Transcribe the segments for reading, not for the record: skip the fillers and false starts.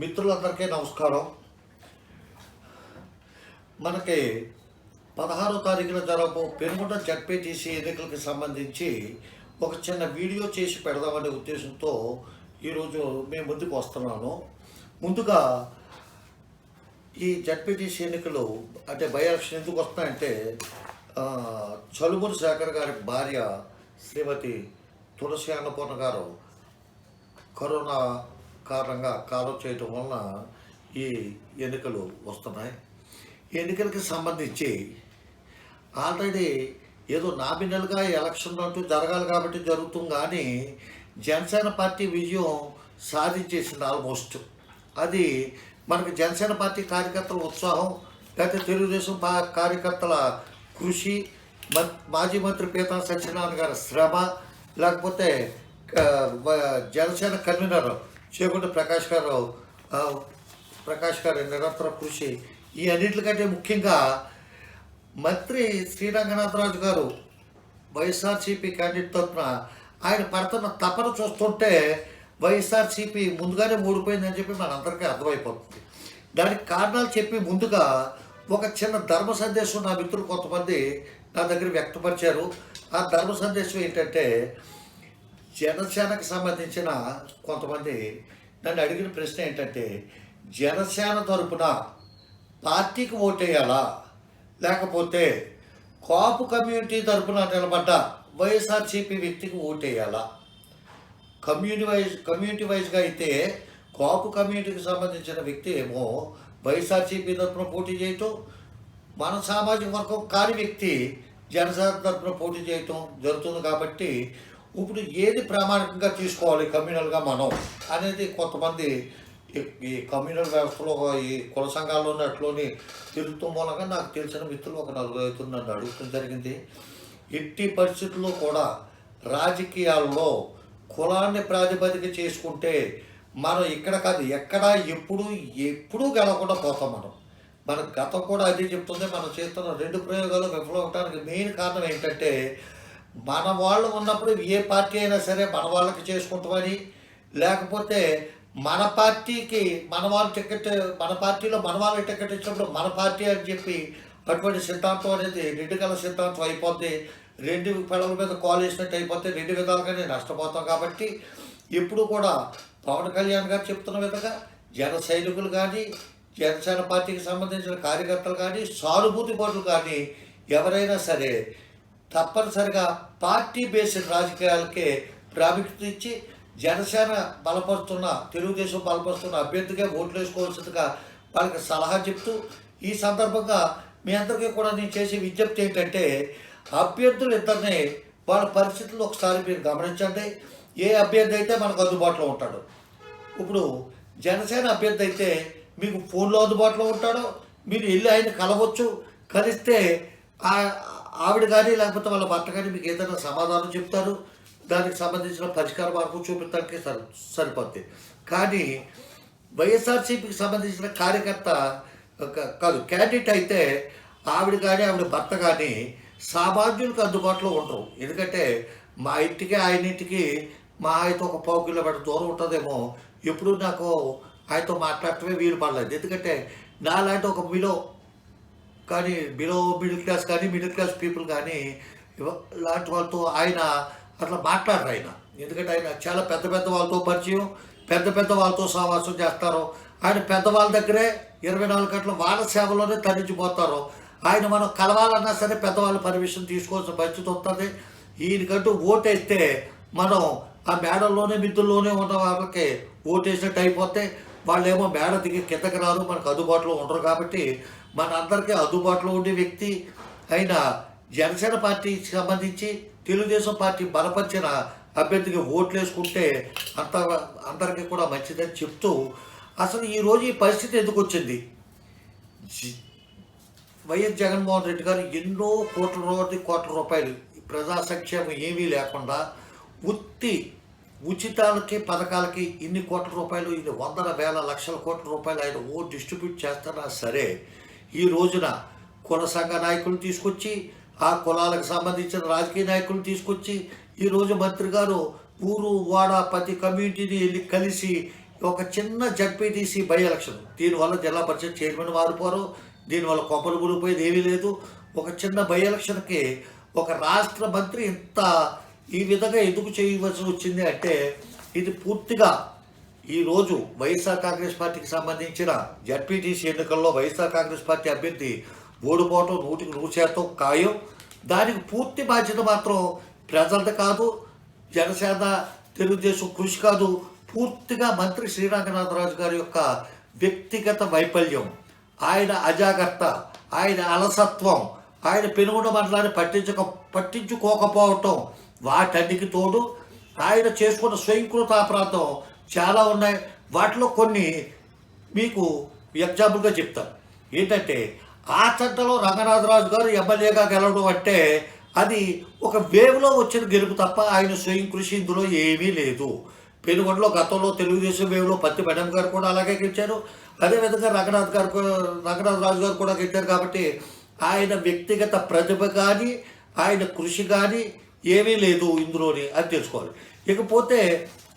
మిత్రులందరికీ నమస్కారం. మనకి 16వ తారీఖున జరగబో పెనుగొండ జడ్పీటీసీ ఎన్నికలకు సంబంధించి ఒక చిన్న వీడియో చేసి పెడదామనే ఉద్దేశంతో ఈరోజు మేము ముందుకు వస్తున్నాను. ముందుగా ఈ జడ్పీటీసీ ఎన్నికలు అంటే బై ఎలక్షన్ ఎందుకు వస్తున్నాయంటే చలుమూరి శేఖర్ గారి భార్య శ్రీమతి తులసి అన్నపూర్ణ గారు కరోనా కారణంగా కాలం చేయటం వలన ఈ ఎన్నికలు వస్తున్నాయి. ఈ ఎన్నికలకి సంబంధించి ఆల్రెడీ ఏదో నామినల్గా ఎలక్షన్ అంటూ జరగాలి కాబట్టి జరుగుతుంది, కానీ జనసేన పార్టీ విజయం సాధించేసింది ఆల్మోస్ట్. అది మనకి జనసేన పార్టీ కార్యకర్తల ఉత్సాహం, లేకపోతే తెలుగుదేశం కార్యకర్తల కృషి, మాజీ మంత్రి పీతాన్ సత్యనారాయణ గారి శ్రమ, లేకపోతే జనసేన కన్వీనర్ చేకుంట ప్రకాష్ గారి నిరంతర కృషి, ఈ అన్నింటికంటే ముఖ్యంగా మంత్రి శ్రీరంగనాథరాజు గారు వైఎస్ఆర్సీపీ క్యాండిడేట్ తరఫున ఆయన పడుతున్న తపన చూస్తుంటే వైఎస్ఆర్సీపీ ముందుగానే ఓడిపోయిందని చెప్పి మనందరికీ అర్థమైపోతుంది. దానికి కారణాలు చెప్పి ముందుగా ఒక చిన్న ధర్మ సందేశం నా మిత్రులు కొంతమంది నా దగ్గర వ్యక్తపరిచారు. ఆ ధర్మ సందేశం ఏంటంటే, జనసేనకు సంబంధించిన కొంతమంది నన్ను అడిగిన ప్రశ్న ఏంటంటే, జనసేన తరపున పార్టీకి ఓటేయాలా, లేకపోతే కాపు కమ్యూనిటీ తరపున నిలబడ్డ వైఎస్ఆర్సీపీ వ్యక్తికి ఓటేయాలా? కమ్యూనిటీ వైజ్గా అయితే కాపు కమ్యూనిటీకి సంబంధించిన వ్యక్తి ఏమో వైఎస్ఆర్సీపీ తరపున పోటీ చేయటం, మన సామాజిక వర్గం కాని వ్యక్తి జనసేన తరపున పోటీ చేయటం జరుగుతుంది. కాబట్టి ఇప్పుడు ఏది ప్రామాణికంగా తీసుకోవాలి కమ్యూనల్గా మనం అనేది కొంతమంది ఈ కమ్యూనల్ వ్యవస్థలో ఈ కుల సంఘాల్లోని అట్లోని తిరుగుతూ మూలంగా నాకు తెలిసిన మిత్రులు ఒక 4-5 నన్ను అడుగుతూ జరిగింది. ఎట్టి పరిస్థితుల్లో కూడా రాజకీయాల్లో కులాన్ని ప్రాతిపదిక చేసుకుంటే మనం ఇక్కడ కాదు ఎక్కడ ఎప్పుడూ గెలవకుండా పోతాం. మన గతం కూడా అదే చెప్తుంది. మనం చేస్తున్న 2 ప్రయోగాలు విఫలం అవడానికి మెయిన్ కారణం ఏంటంటే, మన వాళ్ళు ఉన్నప్పుడు ఏ పార్టీ అయినా సరే మన వాళ్ళకి చేసుకుంటామని, లేకపోతే మన పార్టీకి మన పార్టీలో మన వాళ్ళకి టికెట్ ఇచ్చినప్పుడు మన పార్టీ అని చెప్పి అటువంటి సిద్ధాంతం అనేది నిండుగల సిద్ధాంతం అయిపోద్ది. 2 పిల్లల మీద కాల్ వేసినట్టు అయిపోతే 2 విధాలుగానే నష్టపోతాం. కాబట్టి ఎప్పుడు కూడా పవన్ కళ్యాణ్ గారు చెప్తున్న విధంగా జన సైనికులు కానీ, జనసేన పార్టీకి సంబంధించిన కార్యకర్తలు కానీ, సానుభూతి పరులు కానీ ఎవరైనా సరే తప్పనిసరిగా పార్టీ బేస్డ్ రాజకీయాలకే ప్రాముఖ్యత ఇచ్చి జనసేన బలపరుస్తున్న, తెలుగుదేశం బలపరుస్తున్న అభ్యర్థిగా ఓట్లు వేసుకోవాల్సిందిగా వాళ్ళకి సలహా చెప్తూ, ఈ సందర్భంగా మీ అందరికీ కూడా నేను చేసే విజ్ఞప్తి ఏంటంటే, అభ్యర్థులు ఇద్దరిని వాళ్ళ పరిస్థితులు ఒకసారి మీరు గమనించండి. ఏ అభ్యర్థి అయితే మనకు అందుబాటులో ఉంటాడు. ఇప్పుడు జనసేన అభ్యర్థి అయితే మీకు ఫోన్లో అందుబాటులో ఉంటాడో, మీరు వెళ్ళి ఆయన కలవచ్చు. కలిస్తే ఆవిడ కానీ లేకపోతే వాళ్ళ భర్త కానీ మీకు ఏదైనా సమాధానం చెప్తారు, దానికి సంబంధించిన పరిష్కార మార్గం చూపించడానికి సరిపోద్ది. కానీ వైఎస్ఆర్సీపీకి సంబంధించిన కార్యకర్త కాదు క్యాండిడేట్ అయితే ఆవిడ కానీ ఆవిడ భర్త కానీ సామాన్యులకు అందుబాటులో ఉండరు. ఎందుకంటే మా ఇంటికి ఆయన ఇంటికి మా ఆయనతో ఒక 1 కిలోమీటర్ దూరం ఉంటుందేమో. ఎప్పుడు నాకు ఆయనతో మాట్లాడటమే వీలు పడలేదు. ఎందుకంటే నాలాంటి ఒక బిలో మిడిల్ క్లాస్ కానీ, మిడిల్ క్లాస్ పీపుల్ కానీ లాంటి వాళ్ళతో ఆయన అట్లా మాట్లాడరు. ఎందుకంటే ఆయన చాలా పెద్ద వాళ్ళతో పరిచయం, పెద్ద వాళ్ళతో సహవాసం చేస్తారు. ఆయన పెద్దవాళ్ళ దగ్గరే 24 గంటలు వాళ్ళ సేవలోనే తరించిపోతారు. ఆయన మనం కలవాలన్నా సరే పెద్దవాళ్ళ పర్మిషన్ తీసుకోవాల్సిన పరిస్థితి వస్తుంది. ఈయనకంటూ ఓటేస్తే మనం ఆ మేడల్లోనే మిద్దుల్లోనే ఉన్న వాళ్ళకి ఓటేసినట్టు అయిపోతే వాళ్ళేమో మేడ దిగి కిందకి రారు, మనకు అందుబాటులో ఉండరు. కాబట్టి మన అందరికీ అందుబాటులో ఉండే వ్యక్తి అయిన జనసేన పార్టీకి సంబంధించి తెలుగుదేశం పార్టీ బలపరిచిన అభ్యర్థికి ఓట్లు వేసుకుంటే అందరికీ కూడా మంచిదని చెప్తూ, అసలు ఈరోజు ఈ పరిస్థితి ఎందుకు వచ్చింది? వైఎస్ జగన్మోహన్ రెడ్డి గారు ఎన్నో కోట్ల రూపాయలు ప్రజా సంక్షేమం ఏమీ లేకుండా ఉచితాలకి పథకాలకి ఇన్ని కోట్ల రూపాయలు, ఇన్ని 100,000 లక్షల కోట్ల రూపాయలు ఆయన డిస్ట్రిబ్యూట్ చేస్తున్నా సరే, ఈ రోజున కుల సంఘ నాయకులు తీసుకొచ్చి, ఆ కులాలకు సంబంధించిన రాజకీయ నాయకులు తీసుకొచ్చి ఈరోజు మంత్రి గారు ఊరు వాడ ప్రతి కమ్యూనిటీని వెళ్ళి కలిసి ఒక చిన్న జడ్పీటీసీ బై ఎలక్షన్, దీనివల్ల జిల్లా పరిషత్ చైర్మన్ మారిపోరు, దీనివల్ల కొమ్మలు మునిగిపోయేది ఏమీ లేదు. ఒక చిన్న బై ఎలక్షన్కి ఒక రాష్ట్ర మంత్రి ఇంత ఈ విధంగా ఎందుకు చేయవలసి వచ్చింది అంటే, ఇది పూర్తిగా ఈరోజు వైఎస్ఆర్ కాంగ్రెస్ పార్టీకి సంబంధించిన జడ్పీటీసీ ఎన్నికల్లో వైఎస్ఆర్ కాంగ్రెస్ పార్టీ అభ్యర్థి ఓడిపోవటం 100% ఖాయం. దానికి పూర్తి బాధ్యత మాత్రం ప్రజలది కాదు, జనసేన తెలుగుదేశం కృషి కాదు, పూర్తిగా మంత్రి శ్రీరంగనాథరాజు గారి యొక్క వ్యక్తిగత వైఫల్యం, ఆయన అజాగ్రత్త, ఆయన అలసత్వం, ఆయన పెనుగొండ మండలాన్ని పట్టించుకోకపోవటం, వాటన్నికి తోడు ఆయన చేసుకున్న స్వయంకృత అపరాధం చాలా ఉన్నాయి. వాటిలో కొన్ని మీకు ఎగ్జాంపుల్గా చెప్తాను. ఏంటంటే, ఆ చట్టంలో రంగనాథరాజు గారు ఎమ్మెల్యేగా గెలవడం అంటే అది ఒక వేవ్లో వచ్చిన గెలుపు తప్ప ఆయన స్వయం కృషి ఇందులో ఏమీ లేదు. పెనుగొండలో గతంలో తెలుగుదేశం వేవ్లో పత్తి మేడం గారు కూడా అలాగే గెలిచారు, అదేవిధంగా రంగనాథరాజు గారు కూడా గెలిచారు. కాబట్టి ఆయన వ్యక్తిగత ప్రతిభ కానీ ఆయన కృషి కానీ ఏమీ లేదు ఇందులోని అని తెలుసుకోవాలి. ఇకపోతే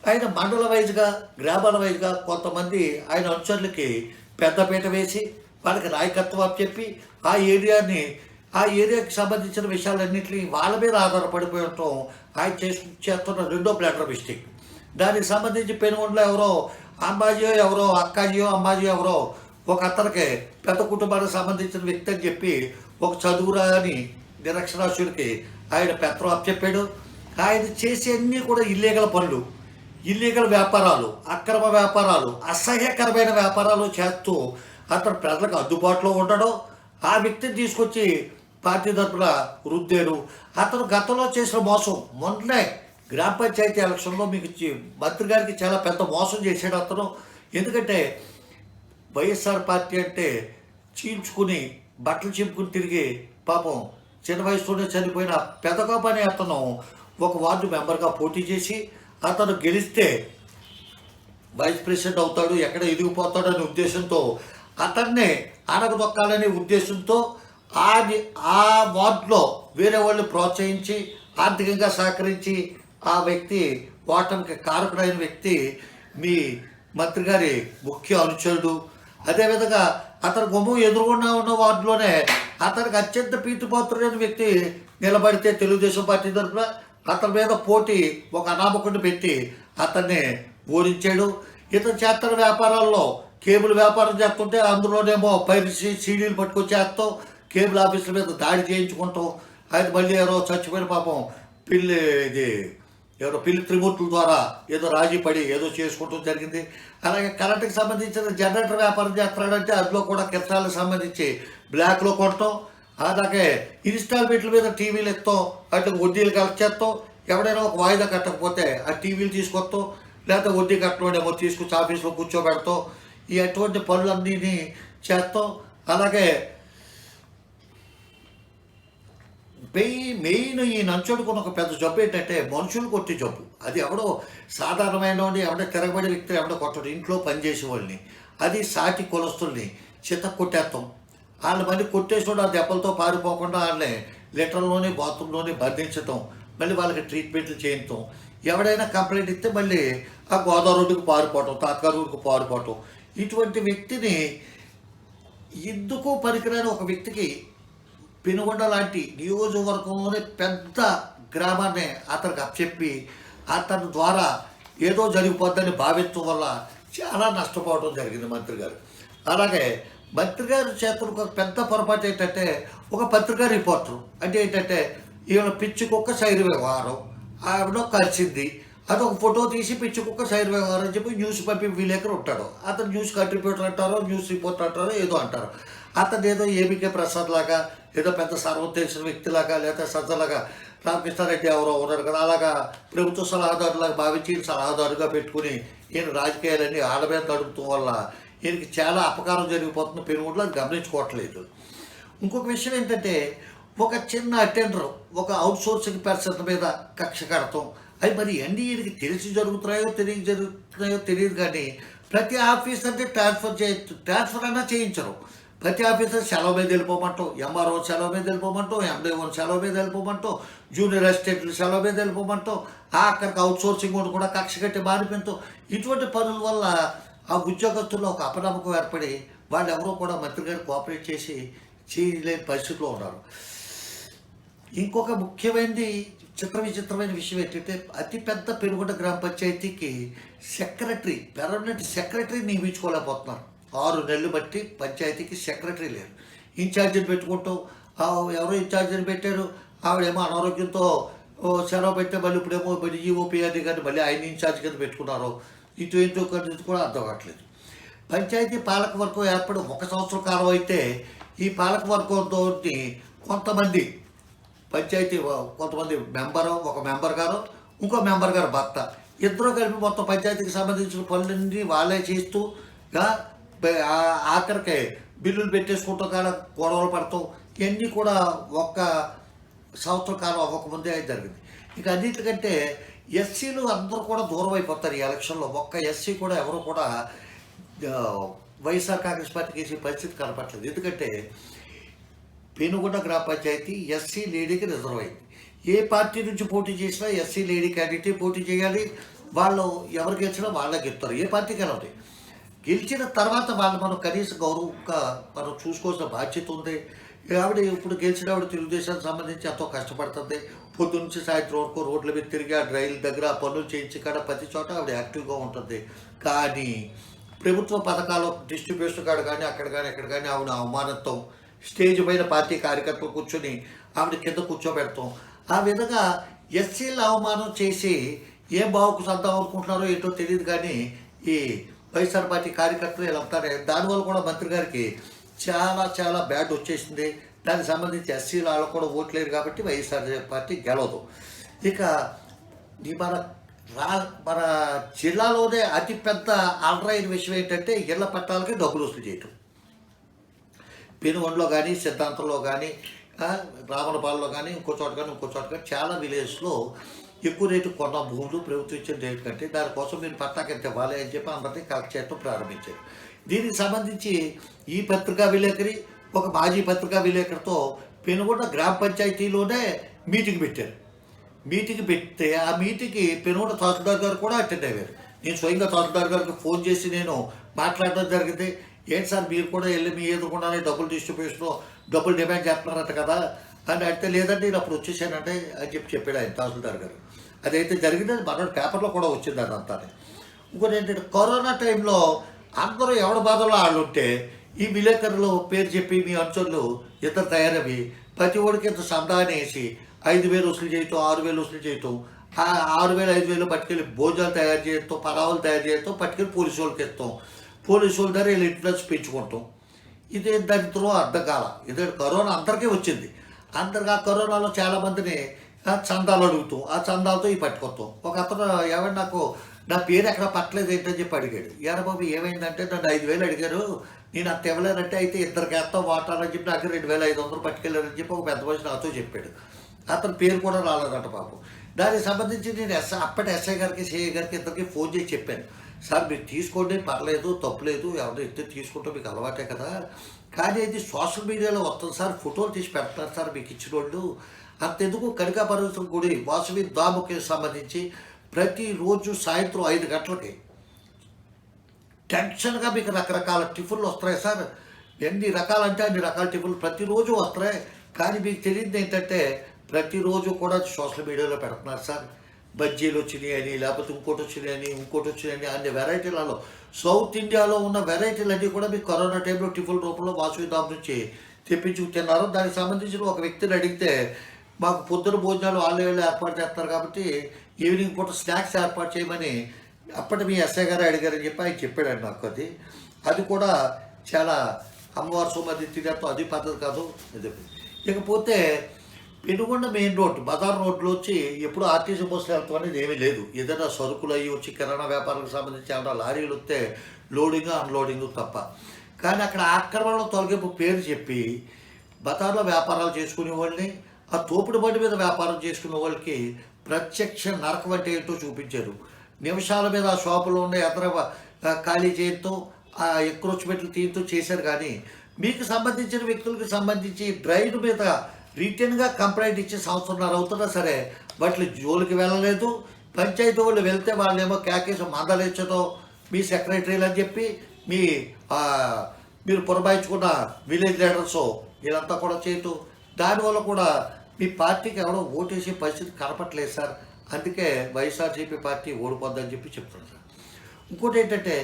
ఆయన మండల వైజ్గా గ్రామాల వైజ్గా కొంతమంది ఆయన అనుచరులకి పెద్దపీట వేసి వాళ్ళకి నాయకత్వం చెప్పి ఆ ఏరియాకి సంబంధించిన విషయాలన్నింటినీ వాళ్ళ మీద ఆధారపడిపోవటం ఆయన చేస్తున్న రెండో ప్లాటర్ మిస్టేక్. దానికి సంబంధించి పెనుగొండలో ఎవరో అమ్మాజీయో ఎవరో అక్కాజీయో అమ్మాజీ ఎవరో ఒక అతనికి పెద్ద కుటుంబానికి సంబంధించిన వ్యక్తి అని చెప్పి ఒక చదువురాని నిరక్షరాస్యుడికి ఆయన పెత్తనం అప్పచెప్పాడు. ఆయన చేసే అన్నీ కూడా ఇల్లీగల్ పనులు, ఇల్లీగల్ వ్యాపారాలు, అక్రమ వ్యాపారాలు, అసహ్యకరమైన వ్యాపారాలు చేస్తూ అతను ప్రజలకు అందుబాటులో ఉండడం, ఆ వ్యక్తిని తీసుకొచ్చి పార్టీ తరఫున రుద్దాడు. అతను గతంలో చేసిన మోసం, మొన్నే గ్రామ పంచాయతీ ఎలక్షన్లో మీకు మంత్రి గారికి చాలా పెద్ద మోసం చేశాడు అతను. ఎందుకంటే వైఎస్ఆర్ పార్టీ అంటే చీల్చుకుని బట్టలు చింపుకుని తిరిగి పాపం చిన్న వయసులోనే చనిపోయిన పెదకాపు అనే అతను ఒక వార్డు మెంబర్గా పోటీ చేసి అతను గెలిస్తే వైస్ ప్రెసిడెంట్ అవుతాడు, ఎక్కడ ఎదిగిపోతాడనే ఉద్దేశంతో అతన్నే అణగదొక్కాలనే ఉద్దేశంతో ఆ వార్డులో వేరే వాళ్ళు ప్రోత్సహించి ఆర్థికంగా సహకరించి ఆ వ్యక్తి ఓటమికి కారకుడైన వ్యక్తి మీ మంత్రి గారి ముఖ్య అనుచరుడు. అదేవిధంగా అతను గుమ్మం ఎదురుగుండా ఉన్న వార్డులోనే అతనికి అత్యంత ప్రీతిపాత్రుడైన వ్యక్తి నిలబడితే తెలుగుదేశం పార్టీ తరఫున అతని మీద పోటీ ఒక అనామకుడిని పెట్టి అతన్ని ఓడించాడు. ఇతను చేస్తున్న వ్యాపారాల్లో కేబుల్ వ్యాపారం చేస్తుంటే అందులోనేమో పైరసీ సీడీలు పట్టుకొచ్చేస్తాం, కేబుల్ ఆఫీసుల మీద దాడి చేయించుకుంటాం. ఆయన మళ్ళీ ఎవరో చచ్చిపోయిన పాపం పిల్లి త్రిమూర్తుల ద్వారా ఏదో రాజీ పడి ఏదో చేసుకోవటం జరిగింది. అలాగే కరెంటుకి సంబంధించిన జనరేటర్ వ్యాపారం చేస్తున్నాడంటే అందులో కూడా కిరసాలకు సంబంధించి బ్లాక్లో కొట్టడం, అలాగే ఇన్స్టాల్మెంట్ల మీద టీవీలు ఎత్తాం, అటు వడ్డీలు కలెక్ట్ చేస్తాం, ఎవడైనా ఒక వాయిదా కట్టకపోతే ఆ టీవీలు తీసుకొస్తాం, లేకపోతే వడ్డీ కట్టడం తీసుకొచ్చి ఆఫీస్లో కూర్చోబెడతాం. ఈ అటువంటి పనులన్నీ చేస్తాం. అలాగే మెయిన్ ఈ నంచుడుకున్న ఒక పెద్ద జబ్బు ఏంటంటే మనుషులు కొట్టి జబ్బు. అది ఎవడో సాధారణమైన వాడిని ఎవడో తిరగబడి వ్యక్తులు ఎవడో కొట్టడు, ఇంట్లో పనిచేసే వాళ్ళని, అది సాటి కులస్తుల్ని చిత్త కొట్టేస్తాం. వాళ్ళ మళ్ళీ కొట్టేసినోడు ఆ దెబ్బలతో పారిపోకుండా వాళ్ళని లిటర్లోనే బాత్రూంలోనే బంధించటం, మళ్ళీ వాళ్ళకి ట్రీట్మెంట్లు చేయించడం. ఎవడైనా కంప్లైంట్ ఇస్తే మళ్ళీ ఆ గోదావరి రోడ్డుకు పారిపోవటం, తాత్కాలికు పారిపోవటం. ఇటువంటి వ్యక్తిని ఎందుకు పనికిరాని ఒక వ్యక్తికి పెనుగొండ లాంటి నియోజకవర్గంలోనే పెద్ద గ్రామాన్ని అతనికి అప్పచెప్పి అతని ద్వారా ఏదో జరిగిపోద్దని భావించడం వల్ల చాలా నష్టపోవడం జరిగింది మంత్రి గారు. అలాగే మంత్రి గారు చేతులు ఒక పెద్ద పొరపాటు ఏంటంటే, ఒక పత్రికా రిపోర్టరు అంటే ఏంటంటే ఈవిడ పిచ్చి కుక్క సైరు వ్యవహారం, ఆవిడ కలిసింది, అదొక ఫోటో తీసి పిచ్చి కుక్క సైరు వ్యవహారం అని చెప్పి న్యూస్ పంపి విలేకరు ఉంటాడు. అతను న్యూస్ కంట్రిబ్యూటర్ అంటారో న్యూస్ రిపోర్టర్ అంటారో ఏదో అంటారు. అతను ఏదో ఏబికే ప్రసాద్ లాగా, ఏదో పెద్ద సర్వం తెలిసిన వ్యక్తిలాగా, లేదా సజ్జలాగా రామకృష్ణారెడ్డి ఎవరో ఉన్నారు కదా, అలాగా ప్రభుత్వ సలహాదారులాగా భావించి సలహాదారుగా పెట్టుకుని ఈయన రాజకీయాలన్నీ ఆడ మీద నడుపుతూ వల్ల ఈయనకి చాలా అపకారం జరిగిపోతుంది. పెనుగొండలో అది గమనించుకోవట్లేదు. ఇంకొక విషయం ఏంటంటే, ఒక చిన్న అటెండర్ ఒక అవుట్సోర్సింగ్ పర్సన్ మీద కక్ష కడతాం. అది మరి ఎన్డీఏకి తెలిసి జరుగుతున్నాయో తెలియదు కానీ ప్రతి ఆఫీసర్ని ట్రాన్స్ఫర్ అయినా చేయించరు. ప్రతి ఆఫీసర్ సెలవు మీద వెళ్ళిపోమంటాం, ఎంఆర్ఓ సెలవు మీద వెళ్ళిపోమంటాం, ఎండిఓని సెలవు మీద వెళ్ళిపోమంటాం, జూనియర్ అసిస్టెంట్లు సెలవు మీద వెళ్ళిపోమంటాం, అక్కడికి అవుట్ సోర్సింగ్ కూడా కక్ష కట్టి మారిపోతాం. ఇటువంటి పనుల వల్ల ఆ ఉద్యోగస్తుల్లో ఒక అపనమ్మకం ఏర్పడి వాళ్ళు ఎవరో కూడా మంత్రి గారు కోఆపరేట్ చేసి చేయలేని పరిస్థితిలో ఉన్నారు. ఇంకొక ముఖ్యమైనది విచిత్రమైన విషయం ఏంటంటే అతిపెద్ద పెనుగొండ గ్రామ పంచాయతీకి సెక్రటరీ, పెర్మనెంట్ సెక్రటరీ నియమించుకోలేకపోతున్నారు. 6 నెలలు బట్టి పంచాయతీకి సెక్రటరీ లేరు. ఇన్ఛార్జిని పెట్టుకుంటాం, ఎవరో ఇన్ఛార్జిని పెట్టారు, ఆవిడేమో అనారోగ్యంతో సెలవు పెడితే మళ్ళీ ఇప్పుడేమో ఈఓపీఆర్ని కానీ మళ్ళీ ఆయన ఇన్ఛార్జ్ కింద పెట్టుకున్నారు. ఇటు ఏంటో కూడా అర్థం కావట్లేదు. పంచాయతీ పాలక వర్గం ఏర్పడి 1 సంవత్సరం కాలం అయితే ఈ పాలక వర్గంతో కొంతమంది పంచాయతీ కొంతమంది ఒక మెంబర్ గారు, ఇంకో మెంబర్ గారు భర్త, ఇద్దరు కలిపి మొత్తం పంచాయతీకి సంబంధించిన పనులన్నీ వాళ్ళే చేస్తూ ఆఖరికి బిల్లులు పెట్టేసుకుంటాం కాడ గొడవలు పడతాం. ఇవన్నీ కూడా 1 సంవత్సరం కాలం అవ్వకముందే జరిగింది. ఇక అన్నింటికంటే ఎస్సీలు అందరూ కూడా దూరం అయిపోతారు ఈ ఎలక్షన్లో. ఒక్క ఎస్సీ కూడా ఎవరు కూడా వైఎస్ఆర్ కాంగ్రెస్ పార్టీకి వేసే పరిస్థితి కనపట్లేదు. ఎందుకంటే పెనుగొండ గ్రామ పంచాయతీ ఎస్సీ లేడీకి రిజర్వ్ అయింది. ఏ పార్టీ నుంచి పోటీ చేసినా ఎస్సీ లేడీ క్యాండిడేట్ పోటీ చేయాలి. వాళ్ళు ఎవరు గెలిచినా వాళ్ళే గెలుస్తారు, ఏ పార్టీకి వెళ్ళండి. గెలిచిన తర్వాత వాళ్ళు మనం కనీస గౌరవంగా మనం చూసుకోవాల్సిన బాధ్యత ఉంది. ఆవిడ ఇప్పుడు గెలిచిన ఆవిడ తెలుగుదేశానికి సంబంధించి ఎంతో కష్టపడుతుంది. పొద్దు నుంచి సాయంత్రం వరకు రోడ్ల మీద తిరిగి ఆ డ్రైల్ దగ్గర పనులు చేయించి కాడ ప్రతి చోట ఆవిడ యాక్టివ్గా ఉంటుంది. కానీ ప్రభుత్వ పథకాల డిస్ట్రిబ్యూషన్ కాడ కానీ అక్కడ కానీ ఎక్కడ కానీ ఆవిడ అవమానంతో స్టేజ్ పైన పార్టీ కార్యకర్తలు కూర్చొని ఆవిడ కింద కూర్చోబెడతాం. ఆ విధంగా ఎస్సీలు అవమానం చేసి ఏ బావుకు సర్దాం అనుకుంటున్నారో ఏంటో తెలియదు. కానీ ఈ వైఎస్ఆర్ పార్టీ కార్యకర్తలు ఇలా ఉంటారే, దానివల్ల కూడా మంత్రి గారికి చాలా బ్యాడ్ వచ్చేసింది. దానికి సంబంధించి ఎస్సీలు వాళ్ళు కూడా ఓట్లేరు కాబట్టి వైఎస్ఆర్ పార్టీ గెలవదు. ఇక మన జిల్లాలోనే అతిపెద్ద అలరైన విషయం ఏంటంటే ఇళ్ల పట్టాలకి డబ్బులు వసూలు చేయటం. పెనుగొండలో కానీ, సిద్ధాంతంలో కానీ, రామనపాలలో కానీ, ఇంకో చోట కానీ చాలా విలేజ్లో ఎక్కువ రేటు కొన్న భూములు ప్రభుత్వం ఇచ్చిన రేటు కంటే దానికోసం మీరు పట్టాకి ఎంత ఇవ్వాలి అని చెప్పి అందరినీ కలెక్ట్ చేయడం ప్రారంభించారు. దీనికి సంబంధించి ఈ పత్రికా విలేకరి ఒక మాజీ పత్రికా విలేకరితో పెనుగొండ గ్రామ పంచాయతీలోనే మీటింగ్ పెట్టారు. మీటింగ్ పెడితే ఆ మీటింగ్కి పెనుగొండ తహసీల్దార్ గారు కూడా అటెండ్ అయ్యారు. నేను స్వయంగా తహసీల్దార్ గారికి ఫోన్ చేసి నేను మాట్లాడడం జరిగింది. ఏంటి సార్ మీరు కూడా వెళ్ళి మీ ఎదుర్కొన్నానే డబ్బులు డిస్ట్రిబ్యూషన్ డబ్బులు డిమాండ్ చేస్తున్నారంట కదా అని అంటే, లేదంటే నేను అప్పుడు వచ్చేసానంటే అని చెప్పాడు ఆయన తహసీల్దార్ గారు. అదైతే జరిగింది, అది మనోడు పేపర్లో కూడా వచ్చింది అదంతా. ఇంకోటి ఏంటంటే కరోనా టైంలో అందరూ ఎవరి బాధలో వాళ్ళు ఉంటే ఈ విలేకరులు పేరు చెప్పి మీ అంచులు ఇద్దరు తయారవి ప్రతి ఒడికి ఇంత సందాన్ని వేసి 5,000 వసూలు చేయటం, 6,000 వసూలు చేయటం, 6,000 5,000 పట్టుకెళ్ళి భోజనాలు తయారు చేయటం, పలావులు తయారు చేయటం, పట్టుకెళ్ళి పోలీసు వాళ్ళకి ఇస్తాం. పోలీసు వాళ్ళ దగ్గర వీళ్ళు ఇన్ఫ్లుయెన్స్ పెంచుకుంటాం. ఇదే దరిద్రం అర్థం కాల. ఇదే కరోనా అందరికీ వచ్చింది. అందరికీ ఆ కరోనాలో చాలామందిని చందాలు అడుగుతాం, ఆ చందాలతో ఈ పట్టుకొస్తాం. ఒక అతను ఏమైనా నాకు నా పేరు ఎక్కడ పట్టలేదు ఏంటని చెప్పి అడిగాడు. బాబు ఏమైందంటే నన్ను 5,000 అడిగారు, నేను అంత ఇవ్వలేనంటే అయితే ఇద్దరికి వేస్తాం వాటాలని చెప్పి నాకు 2,500 పట్టుకెళ్ళారని చెప్పి ఒక పెద్ద మనిషి నాతో చెప్పాడు. అతని పేరు కూడా రాలేదంట పాపం. దానికి సంబంధించి నేను అప్పటి ఎస్ఐ గారికి సిఐ గారికి ఇద్దరికి ఫోన్ చేసి చెప్పాను. సార్ మీరు తీసుకోండి, పర్లేదు, తప్పులేదు, ఎవరు ఇస్తే తీసుకుంటే మీకు అలవాటే కదా, కానీ ఇది సోషల్ మీడియాలో వస్తుంది సార్, ఫోటోలు తీసి పెడతారు సార్ మీకు ఇచ్చిన వాళ్ళు. అంతెందుకు కనకాపరమేశ్వర గుడి వాసవి దాముకి సంబంధించి ప్రతిరోజు సాయంత్రం 5 గంటలకి టెన్షన్గా మీకు రకరకాల టిఫిన్లు వస్తాయి సార్. ఎన్ని రకాలంటే అన్ని రకాల టిఫిన్లు ప్రతిరోజు వస్తాయి. కానీ మీకు తెలియదు ఏంటంటే ప్రతిరోజు కూడా సోషల్ మీడియాలో పెడుతున్నారు సార్. బజ్జీలు వచ్చినాయి అని, లేకపోతే ఇంకోటి వచ్చినాయని అన్ని వెరైటీలలో సౌత్ ఇండియాలో ఉన్న వెరైటీలన్నీ కూడా మీకు కరోనా టైంలో టిఫిన్ రూపంలో వాసవి ధామ్ నుంచి తెప్పించు తిన్నారు. దానికి సంబంధించిన ఒక వ్యక్తిని అడిగితే మాకు పొద్దున భోజనాలు వాళ్ళు ఏర్పాటు చేస్తారు కాబట్టి ఈవినింగ్ పూట స్నాక్స్ ఏర్పాటు చేయమని అప్పటి మీ ఎస్ఐ గారు అడిగారని చెప్పి ఆయన చెప్పాడండి నాకు. అది కూడా చాలా అమ్మవారి సోమది తినతో అది పద్ధతి కాదు. ఇకపోతే పెనుగొండ మెయిన్ రోడ్ బజార్ రోడ్లో వచ్చి ఎప్పుడు ఆర్టీసీ బస్సులు వెళ్తాం అనేది ఏమీ లేదు. ఏదైనా సరుకులు అయ్యి వచ్చి కిరాణా వ్యాపారానికి సంబంధించి ఏమైనా లారీలు వస్తే లోడింగ్ అన్లోడింగ్ తప్ప. కానీ అక్కడ ఆక్రమణలో తొలగింపు పేరు చెప్పి బజార్లో వ్యాపారాలు చేసుకునే వాళ్ళని, ఆ తోపుడు బండి మీద వ్యాపారం చేసుకునే వాళ్ళకి ప్రత్యక్ష నరకం అంటే ఏంటో చూపించారు. నిమిషాల మీద ఆ షాపులో ఉండే ఎదర ఖాళీ చేయడంతో ఆ ఎక్కువ పెట్లు తీయతో చేశారు. కానీ మీకు సంబంధించిన వ్యక్తులకు సంబంధించి డ్రైవ్ మీద రిటర్న్గా కంప్లైంట్ ఇచ్చి సంవత్సరంన్నర అవుతున్నా సరే వాటి జోలికి వెళ్ళలేదు. పంచాయతీ వాళ్ళు వెళ్తే వాళ్ళేమో క్యాకేసి మందలించడం, మీ సెక్రటరీలు అని చెప్పి మీ మీరు పురమాయించుకున్న విలేజ్ లీడర్స్ వీళ్ళంతా కూడా చేయటం, దానివల్ల కూడా మీ పార్టీకి ఎవడో ఓటేసే పరిస్థితి కనపట్లేదు సార్. అందుకే వైఎస్ఆర్సీపీ పార్టీ ఓడిపోద్దని చెప్పి చెప్తున్నాను సార్. ఇంకోటి ఏంటంటే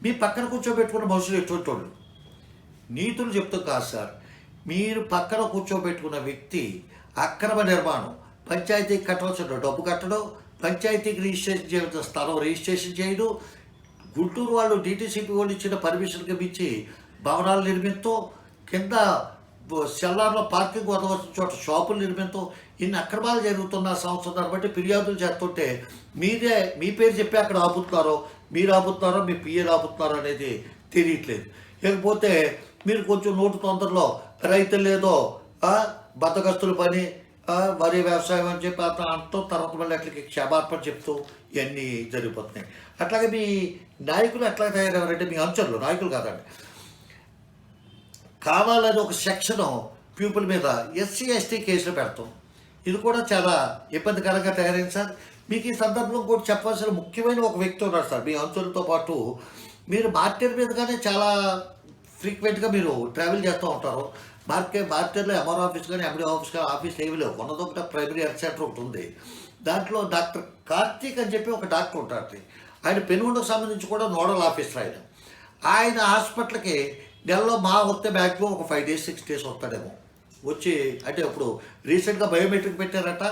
మీ పక్కన కూర్చోబెట్టుకున్న మనుషులు ఎటువంటి వాళ్ళు నీతులు చెప్తూ కాదు సార్. మీరు పక్కన కూర్చోబెట్టుకున్న వ్యక్తి అక్రమ నిర్మాణం, పంచాయతీకి కట్టవలసిన డబ్బు కట్టడం, పంచాయతీకి రిజిస్ట్రేషన్ చేయవలసిన స్థలం రిజిస్ట్రేషన్ చేయడం, గుంటూరు వాళ్ళు డీటీసీపీ వాళ్ళు ఇచ్చిన పర్మిషన్కి మించి భవనాలు నిర్మించడం, కింద సెల్లార్లో పార్కింగ్ వదవలసిన చోట షాపులు నిర్మించడం, ఇన్ని అక్రమాలు జరుగుతున్న సంవత్సరం బట్టి ఫిర్యాదులు చేస్తుంటే మీరే మీ పేరు చెప్పి అక్కడ ఆపుతున్నారో, మీరు ఆపుతున్నారో, మీ పిఏలు ఆపుతున్నారో అనేది తెలియట్లేదు. లేకపోతే మీరు కొంచెం నోటు తొందరలో రైతులు లేదో బద్దగస్తుల పని, వరి వ్యవసాయం అని చెప్పి అతను అంటూ తర్వాత మళ్ళీ అట్లకి క్షమాపణ చెప్తూ ఇవన్నీ జరిగిపోతున్నాయి. అట్లాగే మీ నాయకులు ఎట్లా తయారయ్యారంటే మీ అంచర్లు నాయకులు కాదండి, కావాలని ఒక సెక్షన్ పీపుల్ మీద ఎస్సీ ఎస్టీ కేసులు పెడతాం. ఇది కూడా చాలా ఇబ్బందికరంగా తయారైంది సార్. మీకు ఈ సందర్భంలో కూడా చెప్పాల్సిన ముఖ్యమైన ఒక వ్యక్తి ఉన్నారు సార్. మీ అంచులతో పాటు మీరు మార్కెట్ మీదగానే చాలా ఫ్రీక్వెంట్గా మీరు ట్రావెల్ చేస్తూ ఉంటారు. మార్కెట్లో ఎంఆర్ ఆఫీస్ కానీ ఎండి ఆఫీస్ కానీ ఆఫీస్లో ఏమి లేవు. ఉన్నది ఒకటి ప్రైమరీ హెల్త్ సెంటర్ ఒకటి ఉంది. దాంట్లో డాక్టర్ కార్తీక్ అని చెప్పి ఒక డాక్టర్ ఉంటారు. ఆయన పెనుగొండకు సంబంధించి కూడా నోడల్ ఆఫీసర్ ఆయన హాస్పిటల్కి నెలలో మా వస్తే మ్యాక్సిమం ఒక 5 days 6 days వస్తాడేమో. వచ్చి అంటే ఇప్పుడు రీసెంట్గా బయోమెట్రిక్ పెట్టారట,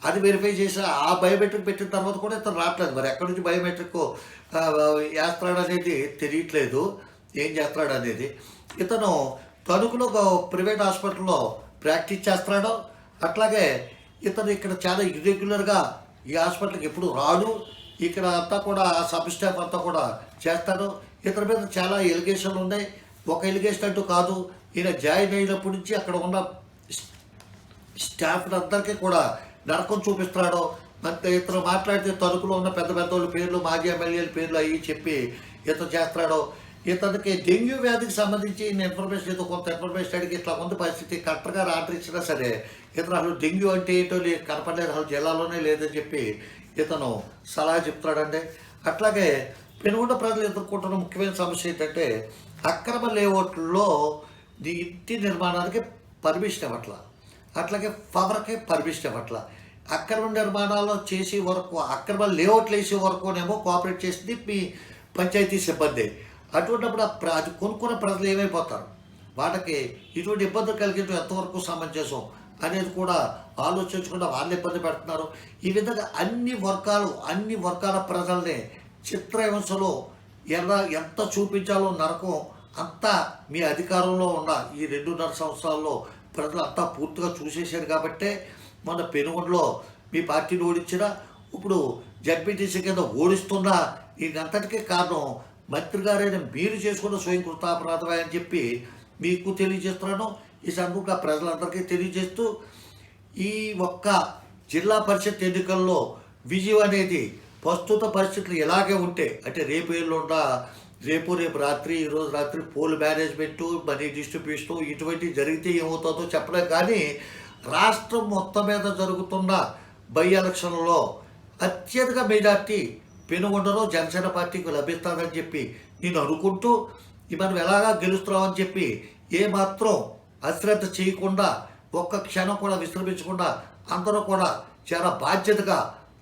అది వెరిఫై చేసి ఆ బయోమెట్రిక్ పెట్టిన తర్వాత కూడా ఇతను రావట్లేదు. మరి ఎక్కడి నుంచి బయోమెట్రిక్ వేస్తాడు అనేది తెలియట్లేదు, ఏం చేస్తాడు అనేది. ఇతను తణుకులో ప్రైవేట్ హాస్పిటల్లో ప్రాక్టీస్ చేస్తున్నాడు. అట్లాగే ఇతను ఇక్కడ చాలా ఇర్రెగ్యులర్గా ఈ హాస్పిటల్కి ఎప్పుడు రాడు. ఇక్కడ అంతా కూడా సబ్ స్టాఫ్ అంతా కూడా చేస్తాడు. ఇతని మీద చాలా ఎలిగేషన్లు ఉన్నాయి. ఒక ఎలిగేషన్ అంటూ కాదు, ఈయన జాయిన్ అయినప్పటి నుంచి అక్కడ ఉన్న స్టాఫ్ అందరికీ కూడా నరకం చూపిస్తున్నాడు. అంటే ఇతను మాట్లాడితే తణుకులో ఉన్న పెద్ద పెద్దోళ్ళ పేర్లు, మాజీ ఎమ్మెల్యేల పేర్లు అవి చెప్పి ఇతను చేస్తున్నాడు. ఇతనికి డెంగ్యూ వ్యాధికి సంబంధించి ఇన్ఫర్మేషన్ ఏదో కొంత ఇన్ఫర్మేషన్ అడిగి ఇట్లా ఉంది పరిస్థితి. కలెక్టర్ గారు ఆర్డర్ ఇచ్చినా సరే ఇతను అసలు డెంగ్యూ అంటే ఏంటో కనపడలేదు, అసలు జిల్లాలోనే లేదని చెప్పి ఇతను సలహా చెప్తాడండి. అట్లాగే పెనుగొండ ప్రజలు ఎదుర్కొంటున్న ముఖ్యమైన సమస్య ఏంటంటే అక్రమ లేఅవుట్లో ఇంటి నిర్మాణానికి పర్మిషన్ ఇవ్వట్ల, అట్లాగే పవర్కి పర్మిషన్ ఇవ్వట్ల. అక్రమ నిర్మాణాలు చేసే వరకు, అక్రమ లేఅవుట్లు వేసే వరకునేమో కోఆపరేట్ చేసింది మీ పంచాయతీ సిబ్బంది. అటువంటిప్పుడు అది కొనుక్కున్న ప్రజలు ఏమైపోతారు, వాళ్ళకి ఇటువంటి ఇబ్బందులు కలిగించడం ఎంతవరకు సమంజసం అనేది కూడా ఆలోచించకుండా వాళ్ళు ఇబ్బంది పెడుతున్నారు. ఈ విధంగా అన్ని వర్గాల ప్రజల్ని చిత్రహింసలో ఎంత చూపించాలో నరకం అంతా మీ అధికారంలో ఉన్న ఈ 2.5 సంవత్సరాల్లో ప్రజలు అంతా పూర్తిగా చూసేశారు. కాబట్టే మన పెనుగొండలో మీ పార్టీని ఓడించిన, ఇప్పుడు జడ్పీటీసీ కింద ఓడిస్తున్న ఇదంతటికీ కారణం మంత్రి గారైన మీరు చేసుకున్న స్వయం కృతాపరాధమే అని చెప్పి మీకు తెలియజేస్తున్నాను. ఈ సందర్భంగా ప్రజలందరికీ తెలియజేస్తూ ఈ ఒక్క జిల్లా పరిషత్ ఎన్నికల్లో విజయం అనేది ప్రస్తుత పరిస్థితులు ఎలాగే ఉంటే, అంటే రేపు రాత్రి, ఈరోజు రాత్రి పోల్ మేనేజ్మెంటు, మనీ డిస్ట్రిబ్యూషను ఇటువంటివి జరిగితే ఏమవుతుందో చెప్పలేం. కానీ రాష్ట్రం మొత్తం మీద జరుగుతున్న బై ఎలక్షన్లో అత్యధిక మెజార్టీ పెనుగొండలో జనసేన పార్టీకి లభిస్తుందని చెప్పి నేను అనుకుంటూ, మనం ఎలాగా గెలుస్తున్నామని చెప్పి ఏమాత్రం అశ్రద్ధ చేయకుండా, ఒక్క క్షణం కూడా విశ్రమించకుండా అందరూ కూడా చాలా బాధ్యతగా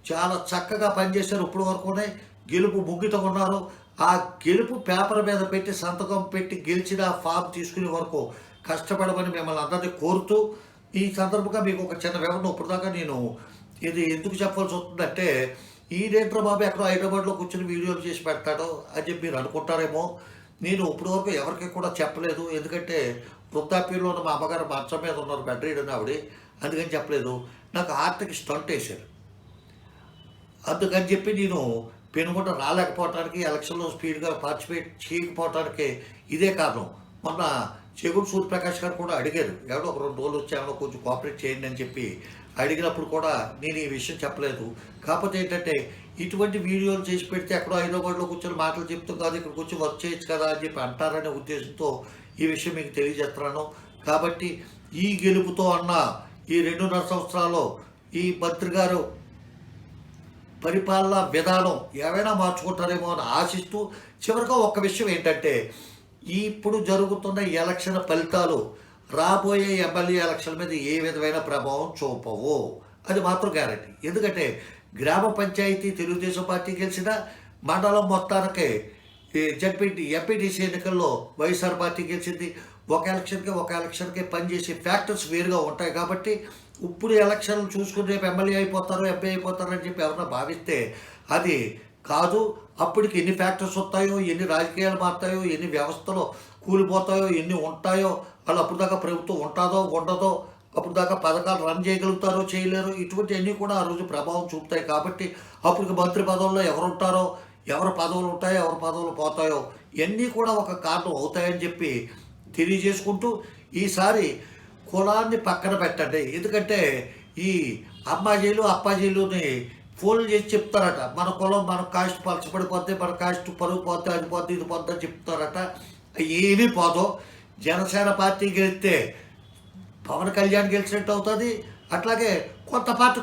చాలా చక్కగా పనిచేశారు. ఇప్పటి వరకునే గెలుపు ముగ్గుతో ఉన్నారు. ఆ గెలుపు పేపర్ మీద పెట్టి సంతకం పెట్టి గెలిచిన ఫామ్ తీసుకునే వరకు కష్టపడమని మిమ్మల్ని అందరినీ కోరుతూ, ఈ సందర్భంగా మీకు ఒక చిన్న వివరణ ఇప్పటిదాకా నేను ఇది ఎందుకు చెప్పాల్సి వస్తుందంటే, ఈ రేట్రో బాబు ఎక్కడో హైదరాబాద్లో కూర్చొని వీడియోలు చేసి పెడతాడో అని చెప్పి మీరు అనుకుంటారేమో. నేను ఇప్పటి వరకు ఎవరికి కూడా చెప్పలేదు, ఎందుకంటే వృద్ధాప్యంలో ఉన్న మా అమ్మగారు మంచం మీద ఉన్నారు, బెడ్ రీడ్ ఆవిడ, అందుకని చెప్పలేదు. నాకు హార్ట్కి స్టంట్ వేశారు, అందుకని చెప్పి నేను పెనుగొండ రాలేకపోవటానికి, ఎలక్షన్లో స్పీడ్గా పార్టిసిపేట్ చేయకపోవటానికి ఇదే కారణం. మొన్న చెగుడు సూర్యప్రకాష్ గారు కూడా అడిగారు, ఎవడో ఒక 2 రోజులు వచ్చామో కొంచెం కోఆపరేట్ చేయండి అని చెప్పి అడిగినప్పుడు కూడా నేను ఈ విషయం చెప్పలేదు. కాకపోతే ఏంటంటే ఇటువంటి వీడియోలు చేసి పెడితే ఎక్కడో హైదరాబాద్లో కూర్చొని మాటలు చెప్తూ కాదు, ఇక్కడికి వచ్చి వర్క్ చేయొచ్చు కదా అని చెప్పి అంటారనే ఉద్దేశంతో ఈ విషయం మీకు తెలియజేస్తున్నాను. కాబట్టి ఈ గెలుపుతో అన్న ఈ 2.5 సంవత్సరాలు ఈ మంత్రి గారు పరిపాలనా విధానం ఏమైనా మార్చుకుంటారేమో అని ఆశిస్తూ, చివరిగా ఒక్క విషయం ఏంటంటే, ఇప్పుడు జరుగుతున్న ఎలక్షన్ ఫలితాలు రాబోయే ఎమ్మెల్యే ఎలక్షన్ మీద ఏ విధమైన ప్రభావం చూపవు. అది మాత్రం గ్యారంటీ. ఎందుకంటే గ్రామ పంచాయతీ తెలుగుదేశం పార్టీ గెలిచిన, మండలం మొత్తానికి ఎంపీటీసీ ఎన్నికల్లో వైఎస్ఆర్ పార్టీ గెలిచింది. ఒక ఎలక్షన్కి పనిచేసే ఫ్యాక్టర్స్ వేరుగా ఉంటాయి. కాబట్టి ఇప్పుడు ఎలక్షన్లు చూసుకుని రేపు ఎమ్మెల్యే అయిపోతారు, ఎంపీ అయిపోతారు అని చెప్పి ఎవరన్నా భావిస్తే అది కాదు. అప్పటికి ఎన్ని ఫ్యాక్టర్స్ వస్తాయో, ఎన్ని రాజకీయాలు మారుతాయో, ఎన్ని వ్యవస్థలు కూలిపోతాయో, ఎన్ని ఉంటాయో, వాళ్ళు అప్పుడు దాకా ప్రభుత్వం ఉంటుందో ఉండదో, అప్పుడు దాకా పథకాలు రన్ చేయగలుగుతారో చేయలేరు, ఇటువంటివన్నీ కూడా ఆ రోజు ప్రభావం చూపుతాయి. కాబట్టి అప్పటికి మంత్రి పదవుల్లో ఎవరు ఉంటారో, ఎవరి పదవులు ఉంటాయో, ఎవరి పదవులు పోతాయో, ఇవన్నీ కూడా ఒక కారణం అవుతాయని చెప్పి తెలియజేసుకుంటూ, ఈసారి కులాన్ని పక్కన పెట్టండి. ఎందుకంటే ఈ అమ్మాజీలు అప్పాజీలుని ఫోన్లు చేసి చెప్తారట, మన కులం మన కాస్ట్ పలచబడిపోద్ది, మన కాస్ట్ పరుగు పోతే అది పోద్ది ఇది పోద్ది అని చెప్తారట. ఏమీ పోదు. జనసేన పార్టీ గెలిస్తే పవన్ కళ్యాణ్ గెలిచినట్టు అవుతుంది. అట్లాగే కొత్త పార్టీ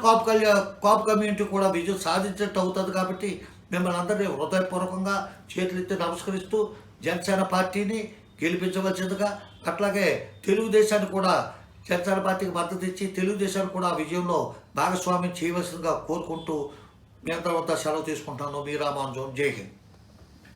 కాపు కమ్యూనిటీ కూడా విజయం సాధించినట్టు అవుతుంది. కాబట్టి మిమ్మల్ని అందరినీ హృదయపూర్వకంగా చేతులెత్తి నమస్కరిస్తూ జనసేన పార్టీని గెలిపించవలసిందిగా, అట్లాగే తెలుగుదేశాన్ని కూడా జనసేన పార్టీకి మద్దతు ఇచ్చి తెలుగుదేశాన్ని కూడా విజయంలో భాగస్వామ్యం చేయవలసిందిగా కోరుకుంటూ మీ అందరి వద్ద సెలవు తీసుకుంటాను. మీ రామానుజం. జై హింద్.